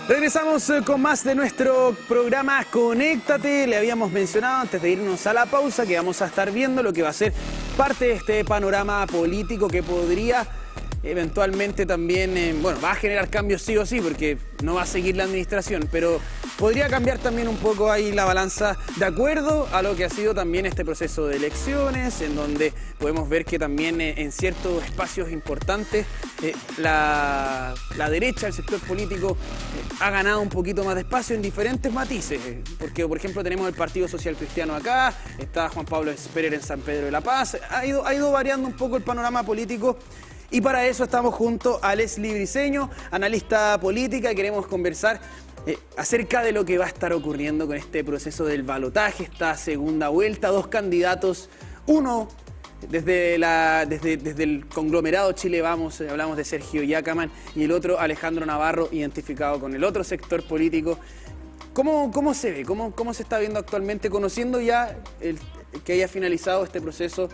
Regresamos con más de nuestro programa Conéctate. Le habíamos mencionado antes de irnos a la pausa que vamos a estar viendo lo que va a ser parte de este panorama político que podría eventualmente también, bueno, va a generar cambios sí o sí porque no va a seguir la administración, pero podría cambiar también un poco ahí la balanza de acuerdo a lo que ha sido también este proceso de elecciones, en donde podemos ver que también en ciertos espacios importantes la derecha, el sector político, ha ganado un poquito más de espacio en diferentes matices, porque por ejemplo tenemos el Partido Social Cristiano acá, está Juan Pablo Esperer en San Pedro de la Paz, ha ido variando un poco el panorama político. Y para eso estamos junto a Leslie Briceño, analista política, y queremos conversar acerca de lo que va a estar ocurriendo con este proceso del balotaje, esta segunda vuelta, dos candidatos, uno desde el conglomerado Chile Vamos, hablamos de Sergio Yacaman, y el otro Alejandro Navarro, identificado con el otro sector político. ¿Cómo se ve? ¿Cómo se está viendo actualmente, conociendo ya que haya finalizado este proceso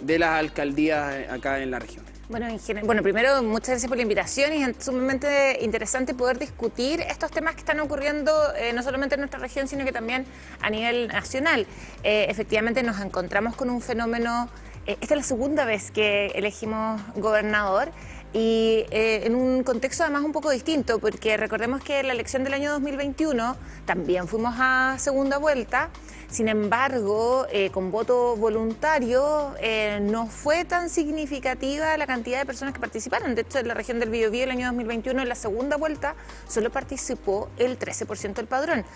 de las alcaldías acá en la región? Bueno, primero, muchas gracias por la invitación y es sumamente interesante poder discutir estos temas que están ocurriendo no solamente en nuestra región, sino que también a nivel nacional. Efectivamente, nos encontramos con un fenómeno, esta es la segunda vez que elegimos gobernador, y en un contexto además un poco distinto, porque recordemos que en la elección del año 2021 también fuimos a segunda vuelta. Sin embargo, con voto voluntario no fue tan significativa la cantidad de personas que participaron. De hecho, en la región del Biobío el año 2021, en la segunda vuelta, solo participó el 13% del padrón.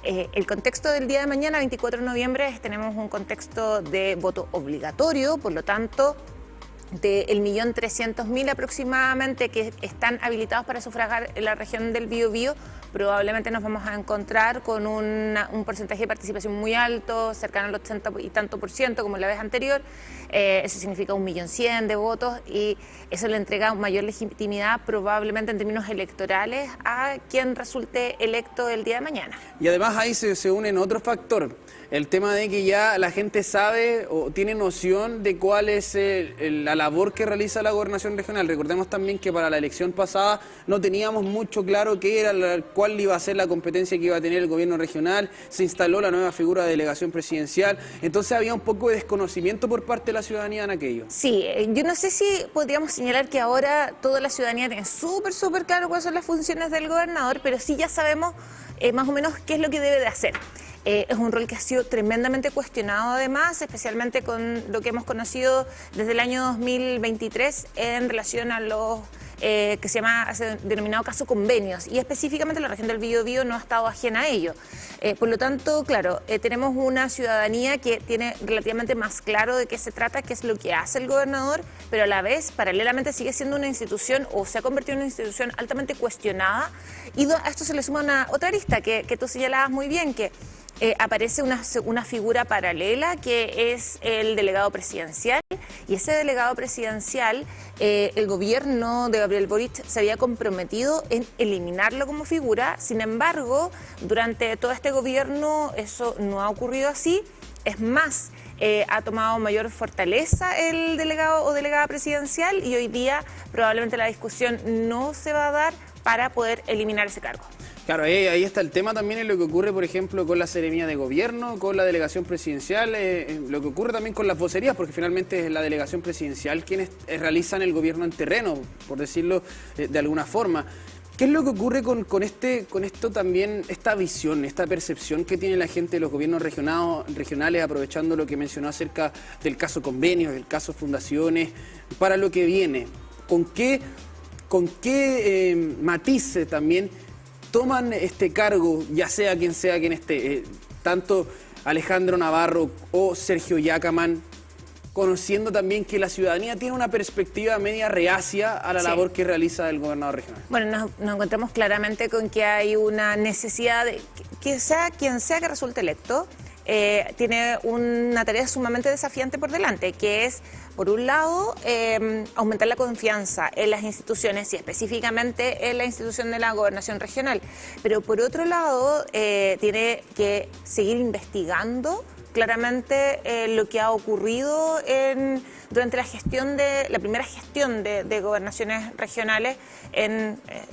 El contexto del día de mañana, 24 de noviembre, tenemos un contexto de voto obligatorio, por lo tanto, del 1.300.000 aproximadamente que están habilitados para sufragar en la región del Biobío, probablemente nos vamos a encontrar con un porcentaje de participación muy alto, cercano al 80 y tanto por ciento como la vez anterior. Eso significa 1.100.000 de votos y eso le entrega mayor legitimidad probablemente en términos electorales a quien resulte electo el día de mañana. Y además ahí se une otro factor, el tema de que ya la gente sabe o tiene noción de cuál es la labor que realiza la gobernación regional. Recordemos también que para la elección pasada no teníamos mucho claro qué era cuál iba a ser la competencia que iba a tener el gobierno regional, se instaló la nueva figura de delegación presidencial, entonces había un poco de desconocimiento por parte de la ciudadanía en aquello. Sí, yo no sé si podríamos señalar que ahora toda la ciudadanía tiene súper claro cuáles son las funciones del gobernador, pero sí ya sabemos más o menos qué es lo que debe de hacer. Es un rol que ha sido tremendamente cuestionado además, especialmente con lo que hemos conocido desde el año 2023 en relación a los que se denominado caso convenios, y específicamente la región del Biobío no ha estado ajena a ello. Por lo tanto, claro, tenemos una ciudadanía que tiene relativamente más claro de qué se trata, qué es lo que hace el gobernador, pero a la vez, paralelamente, sigue siendo una institución o se ha convertido en una institución altamente cuestionada, y a esto se le suma otra arista que tú señalabas muy bien, que aparece una figura paralela que es el delegado presidencial, y ese delegado presidencial, el gobierno de Gabriel Boric se había comprometido en eliminarlo como figura. Sin embargo, durante todo este gobierno eso no ha ocurrido así, es más, ha tomado mayor fortaleza el delegado o delegada presidencial y hoy día probablemente la discusión no se va a dar para poder eliminar ese cargo. Claro, ahí está el tema también en lo que ocurre, por ejemplo, con la Seremía de Gobierno, con la delegación presidencial, lo que ocurre también con las vocerías, porque finalmente es la delegación presidencial quienes realizan el gobierno en terreno, por decirlo de alguna forma. ¿Qué es lo que ocurre con esto también, esta visión, esta percepción que tiene la gente de los gobiernos regionales, aprovechando lo que mencionó acerca del caso convenios, del caso fundaciones, para lo que viene? ¿Con qué matices también toman este cargo, ya sea quien esté, tanto Alejandro Navarro o Sergio Yacaman, conociendo también que la ciudadanía tiene una perspectiva media reacia a la labor que realiza el gobernador regional? Bueno, nos encontramos claramente con que hay una necesidad de que sea quien sea que resulte electo, tiene una tarea sumamente desafiante por delante, que es, por un lado, aumentar la confianza en las instituciones y específicamente en la institución de la gobernación regional. Pero por otro lado, tiene que seguir investigando claramente lo que ha ocurrido durante la primera gestión de gobernaciones regionales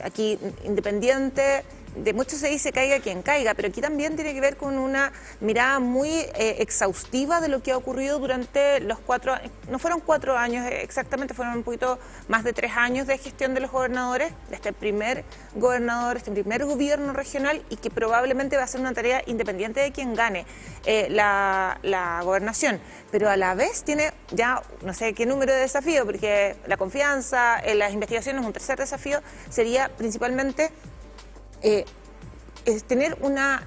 aquí Independiente. De mucho se dice caiga quien caiga, pero aquí también tiene que ver con una mirada muy exhaustiva de lo que ha ocurrido durante los 4 años, no fueron 4 años exactamente, fueron un poquito más de 3 años de gestión de los gobernadores, de este primer gobernador, este primer gobierno regional, y que probablemente va a ser una tarea independiente de quien gane la gobernación, pero a la vez tiene ya no sé qué número de desafío, porque la confianza, las investigaciones, un tercer desafío sería principalmente es tener una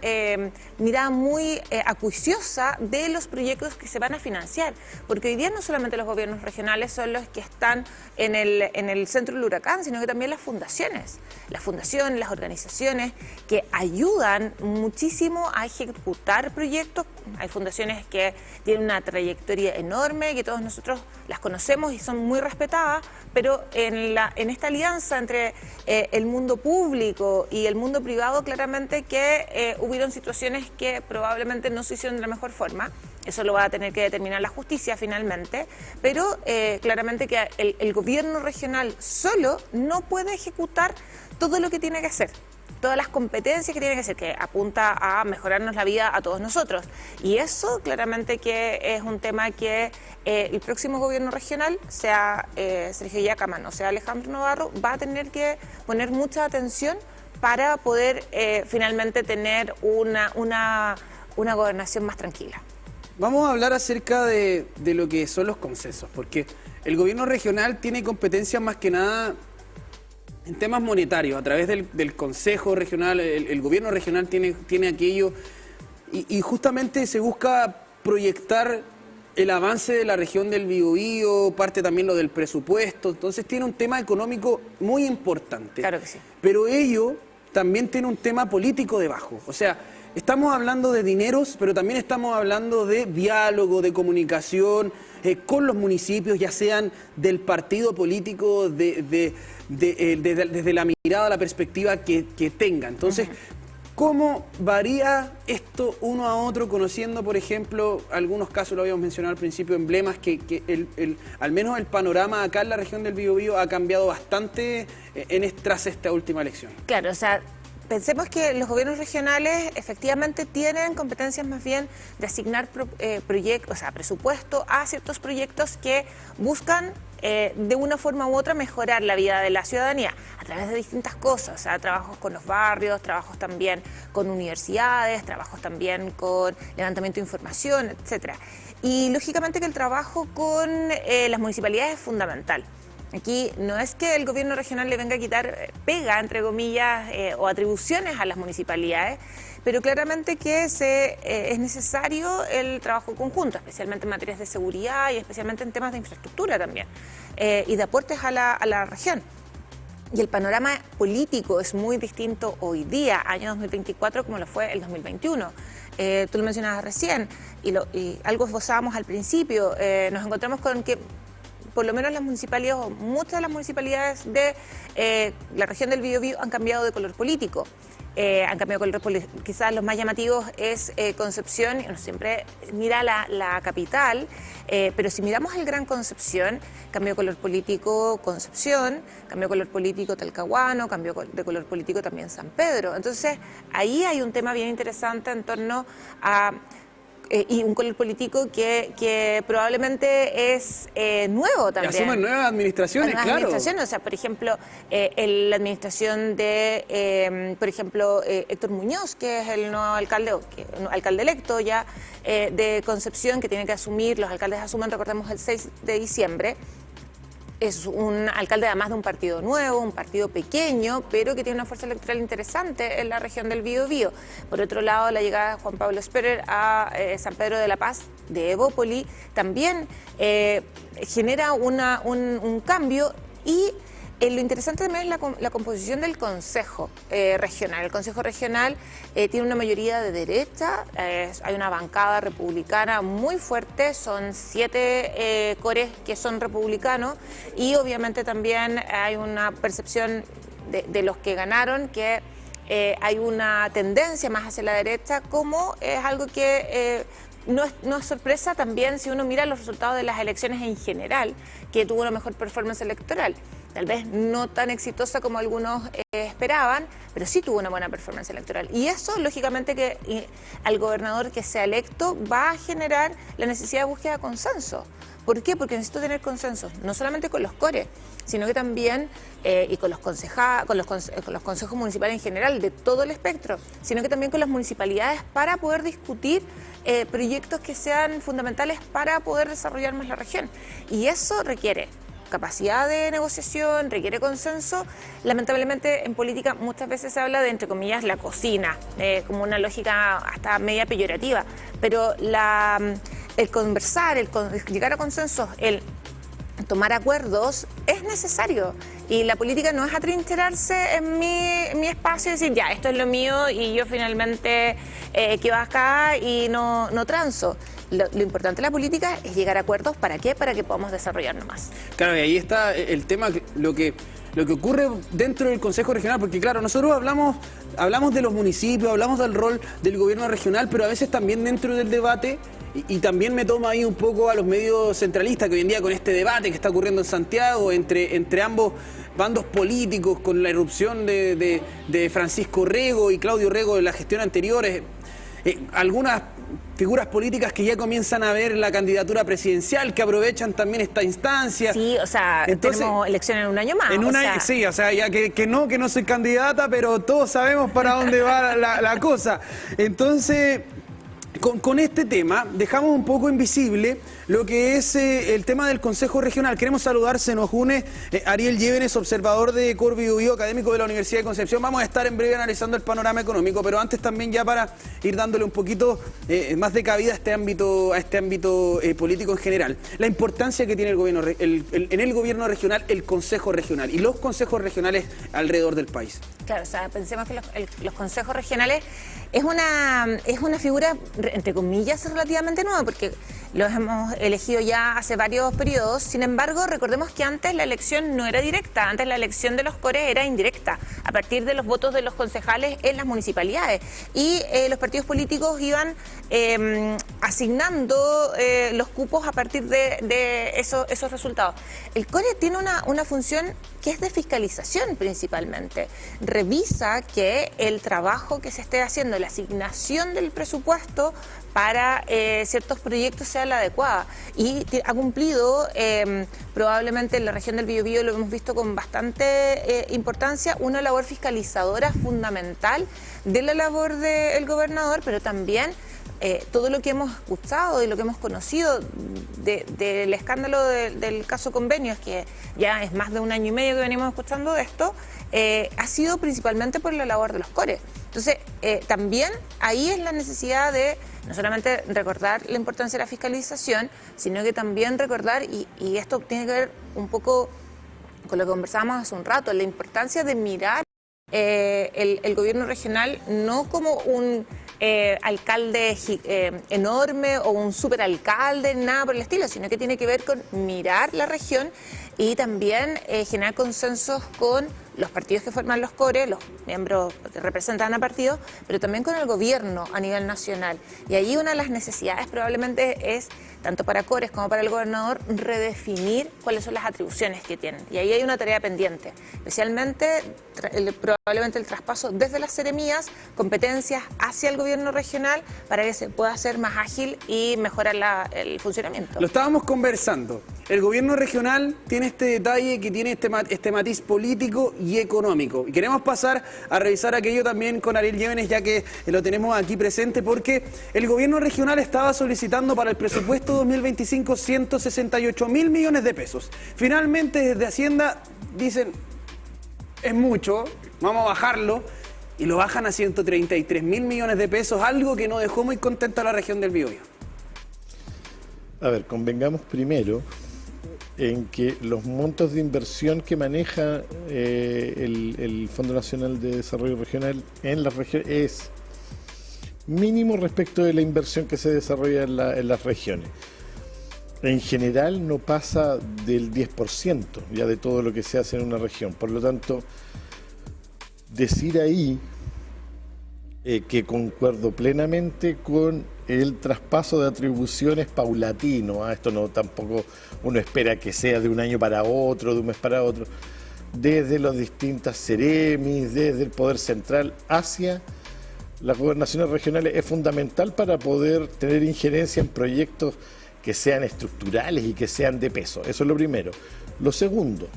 mirada muy acuiciosa de los proyectos que se van a financiar, porque hoy día no solamente los gobiernos regionales son los que están en el centro del huracán, sino que también las fundaciones, las organizaciones que ayudan muchísimo a ejecutar proyectos. Hay fundaciones que tienen una trayectoria enorme, que todos nosotros las conocemos y son muy respetadas, pero en esta alianza entre el mundo público y el mundo privado, claramente que hubieron situaciones que probablemente no se hicieron de la mejor forma. Eso lo va a tener que determinar la justicia finalmente, pero claramente que el gobierno regional solo no puede ejecutar todo lo que tiene que hacer, todas las competencias que tiene que hacer, que apunta a mejorarnos la vida a todos nosotros. Y eso claramente que es un tema que el próximo gobierno regional, sea Sergio Yacaman o sea Alejandro Navarro, va a tener que poner mucha atención para poder finalmente tener una gobernación más tranquila. Vamos a hablar acerca de lo que son los concesos, porque el gobierno regional tiene competencias más que nada en temas monetarios. A través del Consejo Regional, el gobierno regional tiene aquello y justamente se busca proyectar el avance de la región del Biobío, parte también lo del presupuesto. Entonces tiene un tema económico muy importante. Claro que sí. Pero ello también tiene un tema político debajo. O sea, estamos hablando de dineros, pero también estamos hablando de diálogo, de comunicación con los municipios, ya sean del partido político, desde la mirada, la perspectiva que tenga. Entonces, ¿cómo varía esto uno a otro, conociendo, por ejemplo, algunos casos, lo habíamos mencionado al principio, emblemas que al menos el panorama acá en la región del Biobío ha cambiado bastante tras esta última elección? Claro, o sea, pensemos que los gobiernos regionales efectivamente tienen competencias más bien de asignar proyectos, o sea, presupuesto a ciertos proyectos que buscan de una forma u otra mejorar la vida de la ciudadanía a través de distintas cosas, o sea, trabajos con los barrios, trabajos también con universidades, trabajos también con levantamiento de información, etcétera. Y lógicamente que el trabajo con las municipalidades es fundamental. Aquí no es que el gobierno regional le venga a quitar pega, entre comillas, o atribuciones a las municipalidades, pero claramente que es necesario el trabajo conjunto, especialmente en materias de seguridad y especialmente en temas de infraestructura también, y de aportes a la región. Y el panorama político es muy distinto hoy día, año 2024, como lo fue el 2021. Tú lo mencionabas recién, y algo esbozábamos al principio, nos encontramos con que por lo menos las municipalidades, o muchas de las municipalidades de la región del Biobío han cambiado de color político. Quizás los más llamativos es Concepción, uno siempre mira la capital, pero si miramos el Gran Concepción, cambió de color político Concepción, cambió de color político Talcahuano, cambió de color político también San Pedro. Entonces, ahí hay un tema bien interesante en torno a y un color político que probablemente es nuevo también. Y asumen nuevas administraciones, nuevas claro. Administraciones, o sea, por ejemplo, la administración de, por ejemplo, Héctor Muñoz, que es el nuevo alcalde, alcalde electo ya de Concepción, que tiene que asumir, los alcaldes asumen, recordemos, el 6 de diciembre. Es un alcalde además de un partido nuevo, un partido pequeño, pero que tiene una fuerza electoral interesante en la región del Biobío. Por otro lado, la llegada de Juan Pablo Sperer a San Pedro de la Paz, de Evópoli, también genera un cambio. Y lo interesante también es la composición del Consejo Regional. El Consejo Regional tiene una mayoría de derecha, hay una bancada republicana muy fuerte, son 7 cores que son republicanos, y obviamente también hay una percepción de los que ganaron que hay una tendencia más hacia la derecha, como es algo que no es sorpresa también si uno mira los resultados de las elecciones en general, que tuvo una mejor performance electoral. Tal vez no tan exitosa como algunos esperaban, pero sí tuvo una buena performance electoral. Y eso, lógicamente, que al gobernador que sea electo va a generar la necesidad de búsqueda de consenso. ¿Por qué? Porque necesito tener consensos, no solamente con los CORE, sino que también y con los consejos municipales en general, de todo el espectro, sino que también con las municipalidades para poder discutir proyectos que sean fundamentales para poder desarrollar más la región. Y eso requiere capacidad de negociación, requiere consenso. Lamentablemente en política muchas veces se habla de, entre comillas, la cocina, como una lógica hasta media peyorativa, pero el conversar, llegar a consensos, el tomar acuerdos es necesario. Y la política no es atrincherarse en mi espacio y decir, ya, esto es lo mío y yo finalmente quedo acá y no transo. Lo importante de la política es llegar a acuerdos. ¿Para qué? Para que podamos desarrollarnos más. Claro, y ahí está el tema, lo que ocurre dentro del Consejo Regional, porque claro, nosotros hablamos de los municipios, hablamos del rol del gobierno regional, pero a veces también dentro del debate, y también me toma ahí un poco a los medios centralistas, que hoy en día con este debate que está ocurriendo en Santiago, entre ambos bandos políticos, con la irrupción de Francisco Rego y Claudio Rego en la gestión anterior, algunas figuras políticas que ya comienzan a ver la candidatura presidencial, que aprovechan también esta instancia. Sí, o sea, entonces, tenemos elecciones en un año más. Sí, o sea, ya que no soy candidata, pero todos sabemos para dónde va la cosa. Entonces, con este tema dejamos un poco invisible lo que es el tema del Consejo Regional. Queremos saludar, se nos une Ariel Llévenes, observador de Cor Biobío, académico de la Universidad de Concepción. Vamos a estar en breve analizando el panorama económico, pero antes también ya para ir dándole un poquito más de cabida a este ámbito político en general. La importancia que tiene en el gobierno regional el Consejo Regional y los consejos regionales alrededor del país. Claro, o sea, pensemos que los consejos regionales es una figura, entre comillas, relativamente nueva, porque los hemos elegido ya hace varios periodos. Sin embargo, recordemos que antes la elección no era directa, antes la elección de los CORE era indirecta, a partir de los votos de los concejales en las municipalidades. Y los partidos políticos iban asignando los cupos a partir de esos resultados. El CORE tiene una función que es de fiscalización principalmente. Revisa que el trabajo que se esté haciendo, la asignación del presupuesto para ciertos proyectos sea la adecuada. Y ha cumplido, probablemente en la región del Biobío lo hemos visto con bastante importancia, una labor fiscalizadora fundamental de la labor del gobernador, pero también todo lo que hemos escuchado y lo que hemos conocido del escándalo del caso Convenios, que ya es más de 1 año y medio que venimos escuchando de esto, ha sido principalmente por la labor de los CORE. Entonces, también ahí es la necesidad de no solamente recordar la importancia de la fiscalización, sino que también recordar, y esto tiene que ver un poco con lo que conversábamos hace un rato, la importancia de mirar el gobierno regional no como un alcalde enorme o un superalcalde, nada por el estilo, sino que tiene que ver con mirar la región y también generar consensos con los partidos que forman los CORE, los miembros que representan a partidos, pero también con el gobierno a nivel nacional. Y allí una de las necesidades probablemente es, tanto para CORES como para el gobernador, redefinir cuáles son las atribuciones que tienen. Y ahí hay una tarea pendiente, especialmente probablemente el traspaso desde las seremías, competencias hacia el gobierno regional para que se pueda hacer más ágil y mejorar el funcionamiento. Lo estábamos conversando. El gobierno regional tiene este detalle que tiene este matiz político y económico. Y queremos pasar a revisar aquello también con Ariel Llévenes, ya que lo tenemos aquí presente, porque el gobierno regional estaba solicitando para el presupuesto 2025 168.000 millones de pesos. Finalmente, desde Hacienda dicen, es mucho, vamos a bajarlo, y lo bajan a 133.000 millones de pesos, algo que no dejó muy contenta a la región del Biobío. A ver, convengamos primero en que los montos de inversión que maneja el Fondo Nacional de Desarrollo Regional en las regiones es mínimo respecto de la inversión que se desarrolla en las regiones. En general no pasa del 10% ya de todo lo que se hace en una región. Por lo tanto, decir ahí que concuerdo plenamente con el traspaso de atribuciones paulatino. Esto no tampoco uno espera que sea de un año para otro, de un mes para otro, desde las distintas seremis, desde el Poder Central hacia las gobernaciones regionales, es fundamental para poder tener injerencia en proyectos que sean estructurales y que sean de peso. Eso es lo primero. Lo segundo,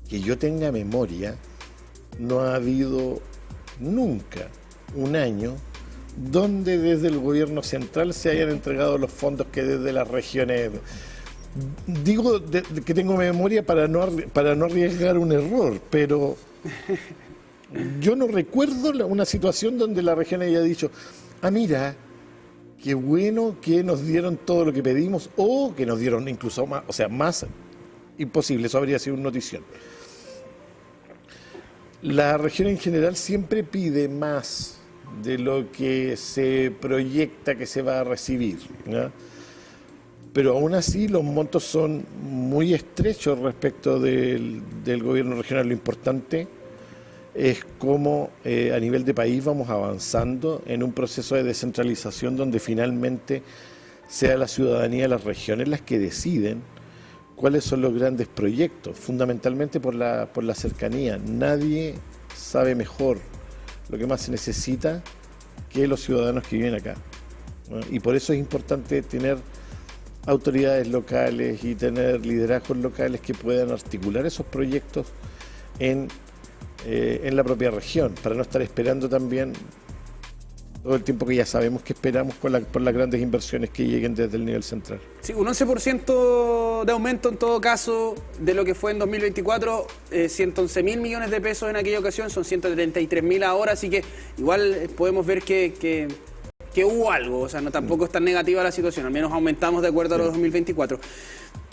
que yo tenga memoria, no ha habido nunca un año donde desde el gobierno central se hayan entregado los fondos que desde las regiones. Digo que tengo memoria para no arriesgar un error, pero yo no recuerdo una situación donde la región haya dicho, mira, qué bueno que nos dieron todo lo que pedimos, o que nos dieron incluso más, o sea, más. Imposible, eso habría sido una notición. La región en general siempre pide más de lo que se proyecta que se va a recibir, ¿ya? Pero aún así los montos son muy estrechos respecto del gobierno regional. Lo importante es cómo a nivel de país vamos avanzando en un proceso de descentralización donde finalmente sea la ciudadanía de las regiones las que deciden cuáles son los grandes proyectos, fundamentalmente por la cercanía. Nadie sabe mejor lo que más se necesita que los ciudadanos que viven acá, ¿no? Y por eso es importante tener autoridades locales y tener liderazgos locales que puedan articular esos proyectos en la propia región, para no estar esperando también todo el tiempo que ya sabemos que esperamos por las grandes inversiones que lleguen desde el nivel central. Sí, un 11% de aumento en todo caso de lo que fue en 2024, 111.000 millones de pesos en aquella ocasión, son 133.000 ahora, así que igual podemos ver que hubo algo, o sea, no tampoco es tan negativa la situación, al menos aumentamos de acuerdo a los 2024.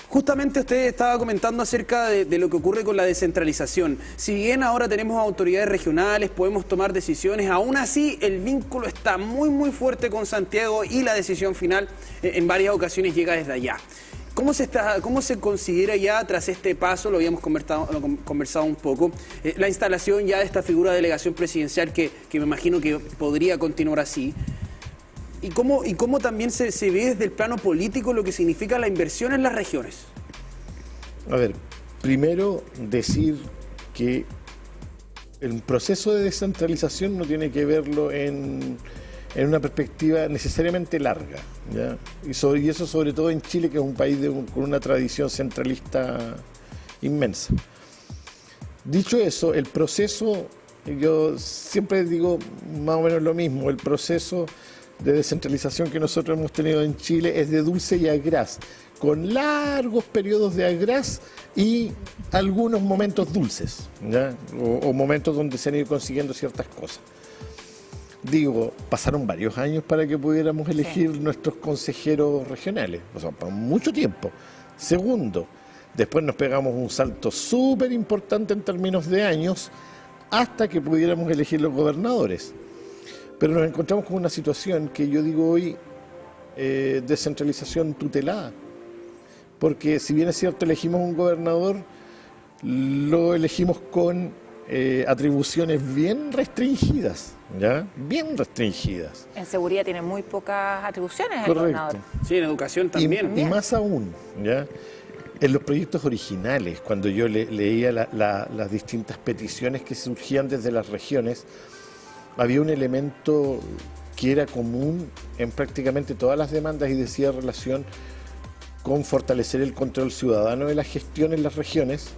Justamente usted estaba comentando acerca de lo que ocurre con la descentralización. Si bien ahora tenemos autoridades regionales, podemos tomar decisiones, aún así el vínculo está muy fuerte con Santiago y la decisión final en varias ocasiones llega desde allá. ¿Cómo se considera ya tras este paso, lo habíamos conversado un poco, la instalación ya de esta figura de delegación presidencial que me imagino que podría continuar así? ¿Y cómo también se ve desde el plano político lo que significa la inversión en las regiones? A ver, primero decir que el proceso de descentralización no tiene que verlo en una perspectiva necesariamente larga, ¿ya? Y eso sobre todo en Chile, que es un país con una tradición centralista inmensa. Dicho eso, el proceso, yo siempre digo más o menos lo mismo, el proceso de descentralización que nosotros hemos tenido en Chile es de dulce y agraz, con largos periodos de agraz y algunos momentos dulces, ¿ya? O momentos donde se han ido consiguiendo ciertas cosas. Digo, pasaron varios años para que pudiéramos elegir nuestros consejeros regionales, o sea, por mucho tiempo. Segundo, después nos pegamos un salto súper importante en términos de años hasta que pudiéramos elegir los gobernadores. Pero nos encontramos con una situación que yo digo hoy, descentralización tutelada. Porque si bien es cierto, elegimos un gobernador, lo elegimos con atribuciones bien restringidas, ¿ya? Bien restringidas. En seguridad tiene muy pocas atribuciones el Correcto. gobernador. Sí, en educación también. Y más aún, ¿ya? En los proyectos originales, cuando yo leía las distintas peticiones que surgían desde las regiones, había un elemento que era común en prácticamente todas las demandas y decía relación con fortalecer el control ciudadano de la gestión en las regiones,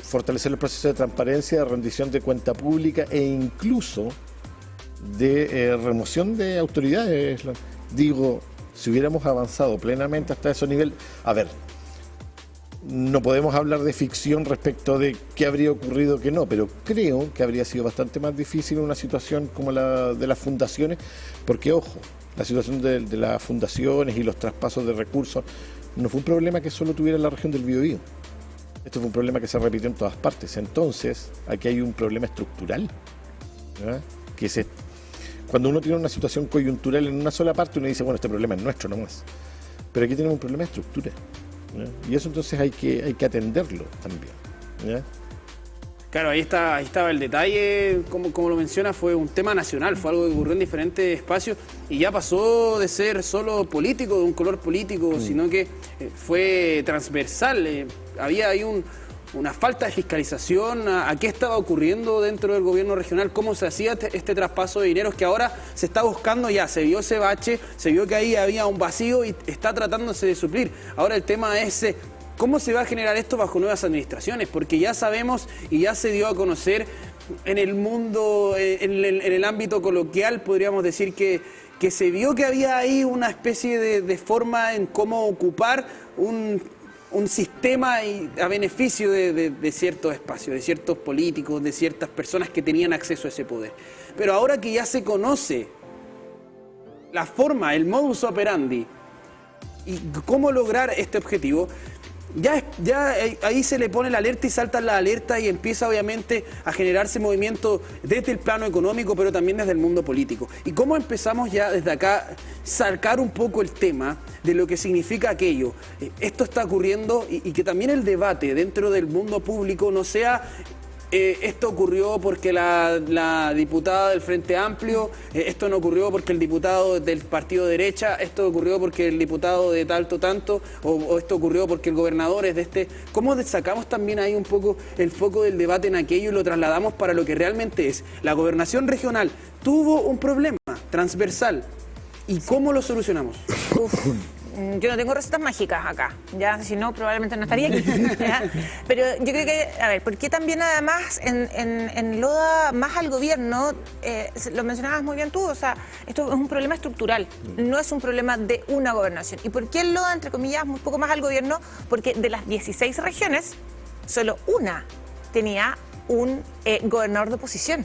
fortalecer el proceso de transparencia, de rendición de cuenta pública e incluso de remoción de autoridades. Digo, si hubiéramos avanzado plenamente hasta ese nivel, a ver, no podemos hablar de ficción respecto de qué habría ocurrido que no, pero creo que habría sido bastante más difícil una situación como la de las fundaciones, porque ojo, la situación de las fundaciones y los traspasos de recursos no fue un problema que solo tuviera la región del Biobío. Esto fue un problema que se repitió en todas partes. Entonces, aquí hay un problema estructural, ¿verdad? Cuando uno tiene una situación coyuntural en una sola parte, uno dice, bueno, este problema es nuestro nomás. Pero aquí tenemos un problema de estructura, ¿ya? Y eso entonces hay que atenderlo también, ¿ya? Claro, ahí estaba el detalle, como lo menciona, fue un tema nacional, fue algo que ocurrió en diferentes espacios y ya pasó de ser solo político, de un color político, sino que fue transversal. Había ahí una falta de fiscalización a qué estaba ocurriendo dentro del gobierno regional, cómo se hacía este traspaso de dineros que ahora se está buscando ya, se vio ese bache, se vio que ahí había un vacío y está tratándose de suplir. Ahora el tema es ¿cómo se va a generar esto bajo nuevas administraciones? Porque ya sabemos y ya se dio a conocer en el mundo, en el ámbito coloquial, podríamos decir que se vio que había ahí una especie de forma en cómo ocupar un sistema a beneficio de ciertos espacios, de ciertos políticos, de ciertas personas que tenían acceso a ese poder. Pero ahora que ya se conoce la forma, el modus operandi y cómo lograr este objetivo, ya ahí se le pone la alerta y saltan las alertas y empieza obviamente a generarse movimiento desde el plano económico, pero también desde el mundo político. Y cómo empezamos ya desde acá sacar un poco el tema de lo que significa aquello. Esto está ocurriendo y que también el debate dentro del mundo público no sea esto ocurrió porque la diputada del Frente Amplio, esto no ocurrió porque el diputado del partido de derecha, esto ocurrió porque el diputado de tanto, o esto ocurrió porque el gobernador es de este. ¿Cómo sacamos también ahí un poco el foco del debate en aquello y lo trasladamos para lo que realmente es? La gobernación regional tuvo un problema transversal. ¿Y cómo lo solucionamos? Yo no tengo recetas mágicas acá, ya, si no probablemente no estaría aquí. ¿Ya? Pero yo creo que, a ver, ¿por qué también además enloda más al gobierno? Lo mencionabas muy bien tú, o sea, esto es un problema estructural, no es un problema de una gobernación. ¿Y por qué enloda, entre comillas, un poco más al gobierno? Porque de las 16 regiones, solo una tenía un gobernador de oposición.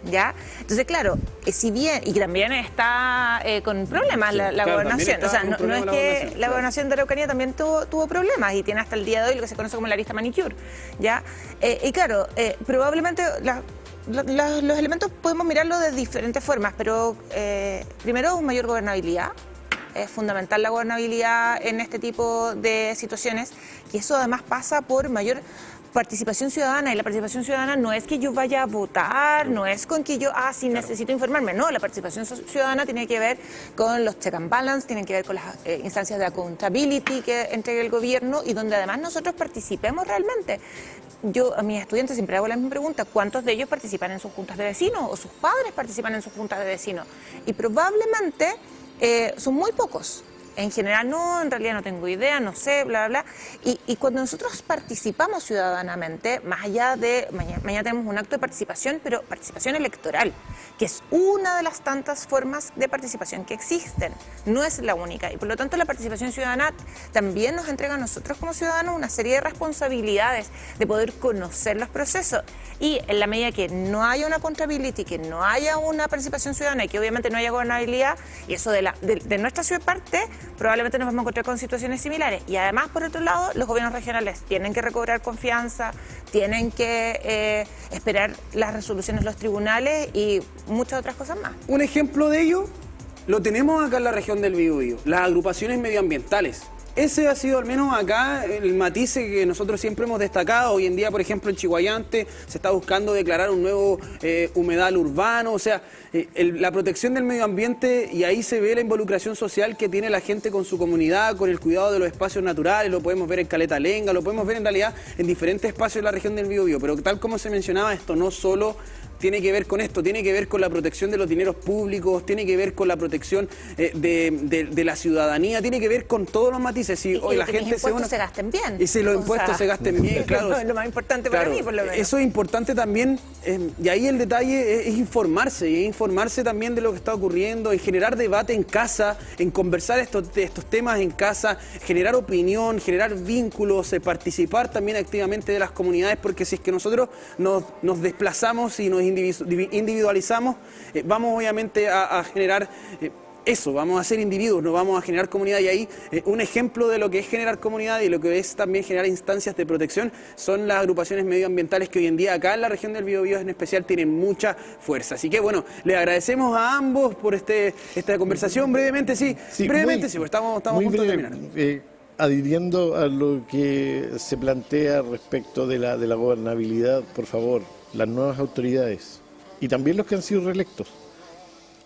¿Ya? Entonces, claro, si bien, y que también está con problemas la claro, gobernación, o sea, no es que la claro. Gobernación de Araucanía también tuvo problemas y tiene hasta el día de hoy lo que se conoce como la arista manicure, ¿ya? Y claro, probablemente los elementos podemos mirarlo de diferentes formas, pero primero, mayor gobernabilidad. Es fundamental la gobernabilidad en este tipo de situaciones, y eso además pasa por mayor participación ciudadana, y la participación ciudadana no es que yo vaya a votar, no es con que yo, sí necesito informarme, no, la participación ciudadana tiene que ver con los check and balance, tiene que ver con las instancias de accountability que entrega el gobierno y donde además nosotros participemos realmente. Yo a mis estudiantes siempre hago la misma pregunta: ¿cuántos de ellos participan en sus juntas de vecinos o sus padres participan en sus juntas de vecinos? Y probablemente son muy pocos. En general no, en realidad no tengo idea, no sé, bla, bla, bla. Y cuando nosotros participamos ciudadanamente, más allá de, mañana tenemos un acto de participación, pero participación electoral, que es una de las tantas formas de participación que existen, no es la única. Y por lo tanto la participación ciudadana también nos entrega a nosotros como ciudadanos una serie de responsabilidades de poder conocer los procesos. Y en la medida que no haya una accountability, que no haya una participación ciudadana y que obviamente no haya gobernabilidad, y eso de nuestra ciudad parte, probablemente nos vamos a encontrar con situaciones similares. Y además, por otro lado, los gobiernos regionales tienen que recobrar confianza, tienen que esperar las resoluciones de los tribunales y muchas otras cosas más. Un ejemplo de ello lo tenemos acá en la región del Biobío, las agrupaciones medioambientales. Ese ha sido al menos acá el matiz que nosotros siempre hemos destacado. Hoy en día, por ejemplo, en Chihuayante se está buscando declarar un nuevo humedal urbano, o sea, la protección del medio ambiente, y ahí se ve la involucración social que tiene la gente con su comunidad, con el cuidado de los espacios naturales. Lo podemos ver en Caleta Lenga, lo podemos ver en realidad en diferentes espacios de la región del Biobío, pero tal como se mencionaba, esto no solo tiene que ver con esto, tiene que ver con la protección de los dineros públicos, tiene que ver con la protección de la ciudadanía, tiene que ver con todos los matices. Si hoy la gente los impuestos se gasten bien. Y si los impuestos se gasten bien, claro. Es lo más importante para mí, por lo menos. Eso es importante también, y ahí el detalle es informarse, y informarse también de lo que está ocurriendo, en generar debate en casa, en conversar estos temas en casa, generar opinión, generar vínculos, participar también activamente de las comunidades, porque si es que nosotros nos desplazamos y nos individualizamos, vamos obviamente a generar eso, vamos a ser individuos, no vamos a generar comunidad. Y ahí un ejemplo de lo que es generar comunidad y lo que es también generar instancias de protección son las agrupaciones medioambientales, que hoy en día acá en la región del Biobío en especial tienen mucha fuerza. Así que bueno, les agradecemos a ambos por esta conversación. Brevemente, sí, porque estamos a punto de terminar. adhiriendo a lo que se plantea respecto de la gobernabilidad, por favor, las nuevas autoridades y también los que han sido reelectos,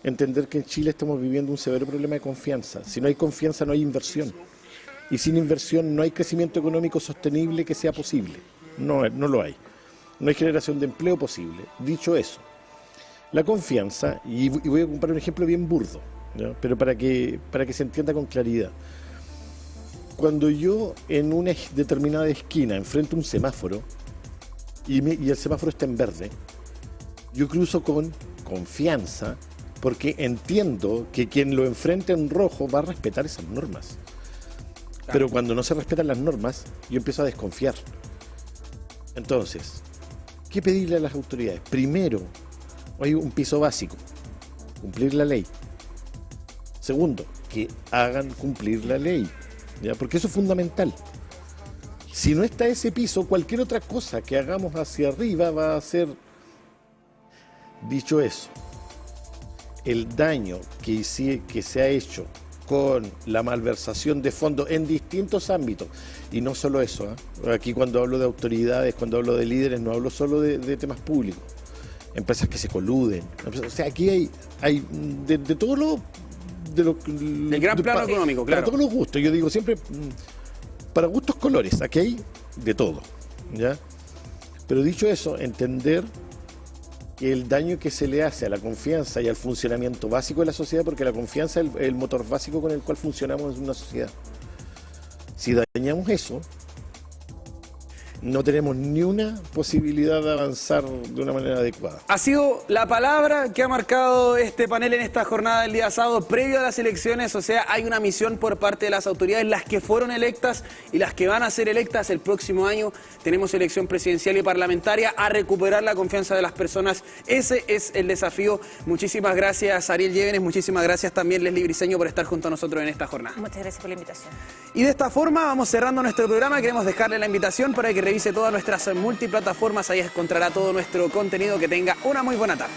entender que en Chile estamos viviendo un severo problema de confianza. Si no hay confianza no hay inversión, y sin inversión no hay crecimiento económico sostenible que sea posible. No lo hay. No hay generación de empleo posible. Dicho eso, la confianza, y voy a comprar un ejemplo bien burdo, ¿ya? Pero para que se entienda con claridad. Cuando yo en una determinada esquina enfrento un semáforo y el semáforo está en verde, yo cruzo con confianza porque entiendo que quien lo enfrente en rojo va a respetar esas normas. Claro. Pero cuando no se respetan las normas, yo empiezo a desconfiar. Entonces, ¿qué pedirle a las autoridades? Primero, hay un piso básico, cumplir la ley. Segundo, que hagan cumplir la ley, ¿ya? Porque eso es fundamental. Si no está ese piso, cualquier otra cosa que hagamos hacia arriba va a ser... Dicho eso, el daño que se ha hecho con la malversación de fondos en distintos ámbitos, y no solo eso, ¿eh? Aquí cuando hablo de autoridades, cuando hablo de líderes, no hablo solo de temas públicos, empresas que se coluden, o sea, aquí hay de todo lo... El gran plano económico, claro. Para todos los gustos, yo digo siempre, para gustos colores, aquí hay de todo, ¿ya? Pero dicho eso, entender que el daño que se le hace a la confianza y al funcionamiento básico de la sociedad, porque la confianza es el motor básico con el cual funcionamos en una sociedad. Si dañamos eso, no tenemos ni una posibilidad de avanzar de una manera adecuada. Ha sido la palabra que ha marcado este panel en esta jornada del día sábado previo a las elecciones. O sea, hay una misión por parte de las autoridades, las que fueron electas y las que van a ser electas el próximo año. Tenemos elección presidencial y parlamentaria, a recuperar la confianza de las personas. Ese es el desafío. Muchísimas gracias, Ariel Llévenes. Muchísimas gracias también, Leslie Briceño, por estar junto a nosotros en esta jornada. Muchas gracias por la invitación. Y de esta forma vamos cerrando nuestro programa. Queremos dejarle la invitación para que revise todas nuestras multiplataformas. Ahí encontrará todo nuestro contenido. Que tenga una muy buena tarde.